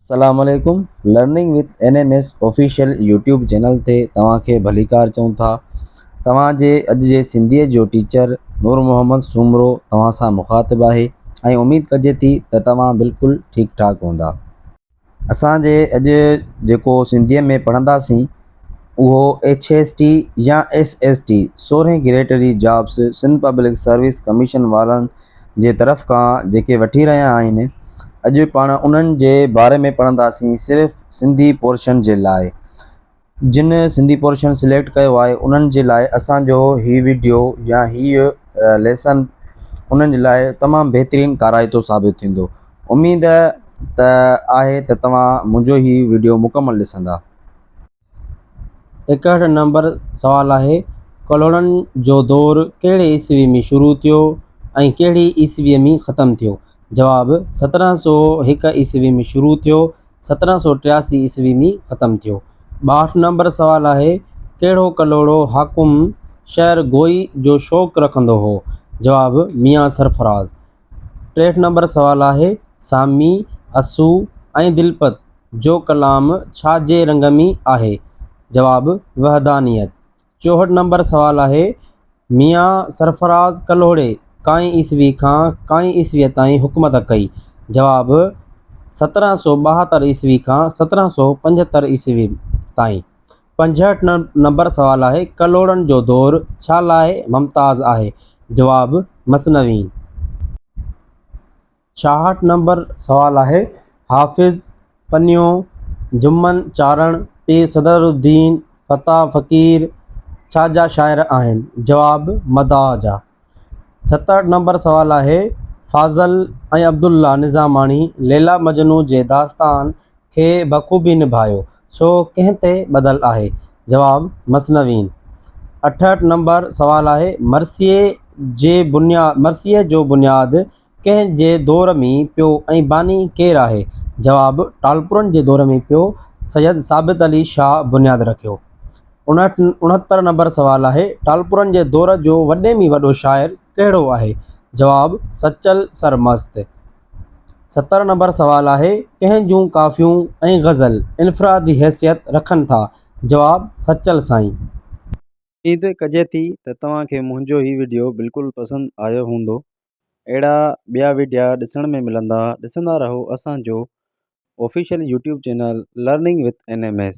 अस्सलामुअलैकुम। Learning with NMS official YouTube channel ते तव्हांखे भलीकार चऊं था। तव्हांजे अॼु जे सिंधीअ जो टीचर नूर मोहम्मद सुमरो तव्हां सां मुखातिबु आहे ऐं उमेद कजे थी त तव्हां बिल्कुलु ठीकु ठाक हूंदा। असांजे अॼु जेको सिंधीअ में पढ़ंदासीं उहो HST या SST 16 ग्रेटरी jobs Sindh public service commission वारनि जे तरफ़ खां जेके वठी रहिया आहिनि। अॼु पाण उन्हनि जे बारे में पढ़ंदासीं सिर्फ़ु सिंधी पोर्शन जे लाइ। जिन सिंधी पोर्शन सिलेक्ट कयो आहे उन्हनि जे लाइ असांजो हीउ वीडियो या हीअ लेसन उन्हनि जे लाइ तमामु बहितरीनु काराइतो साबित थींदो। उमेद त आहे त तव्हां मुंहिंजो हीउ वीडियो मुकमल ॾिसंदा। 61 नंबर सवाल आहे, कलोड़नि जो दौरु कहिड़े ईस्वी में शुरू थियो ऐं कहिड़ी ईस्वीअ में ख़तमु थियो? जवाबु 1701 ईस्वी में शुरू थियो, 1783 ईस्वी में ख़तमु थियो। 62 नंबर सवाल आहे, कहिड़ो कलोड़ो हाकुम शहर गोई जो शौक़ु रखंदो हो? जवाबु मियां सरफराज़। 63 नंबर सवाल आहे, सामी असू ऐं दिलपत जो कलाम छा जे रंग में आहे? जवाबु वहदानियत। 64 नंबर सवाल आहे, मियां सरफराज़ कलोड़े काई ईस्वी खां काई ईस्वीअ ताईं हुकूमत कई? जवाबु 1772 ईस्वी खां 1775 ईस्वी ताईं। 65 नंबर सवाल आहे, कलोड़नि जो दौरु छा लाइ मुमताज़ आहे? जवाबु मसनवी। 66 नंबर सवाल आहे, हाफ़िज़ पन्नियो जुम्मन चारण पीर सदरुद्दीन फ़ताह फ़कीर छा जा शाइर आहिनि? जवाबु मदाह जा। 67 नंबर सवाल आहे, फ़ाज़ल ऐं अब्दुल्ला निज़ामाणी लैला मजनू जे दास्तान खे बख़ूबी निभायो, सो कंहिं ते ॿधल आहे? जवाबु मसनवीन। 68 नंबर सवाल आहे, मरसीअ जो बुनियादु कंहिं जे दौर में पियो ऐं बानी केरु आहे? जवाबु टालपुरनि जे दौर में पियो, सैयद साबित अली शाह बुनियादु रखियो। 69 नंबर सवाल आहे, टालपुरनि जे दौर जो वॾे में वॾो शाइर कहिड़ो आहे? जवाबु सचल सरमस्त। 70 नंबर सवाल आहे, कंहिं जूं काफ़ियूं ऐं ग़ज़ल इनफ़रादी हैसियत रखनि था? जवाबु सचल साईं। उमेद कजे थी त तव्हांखे मुंहिंजो हीउ वीडियो बिल्कुलु पसंदि आयो हूंदो। अहिड़ा ॿिया वीडियो ॾिसण में मिलंदा, ॾिसंदा रहो असांजो official YouTube channel learning with NMS।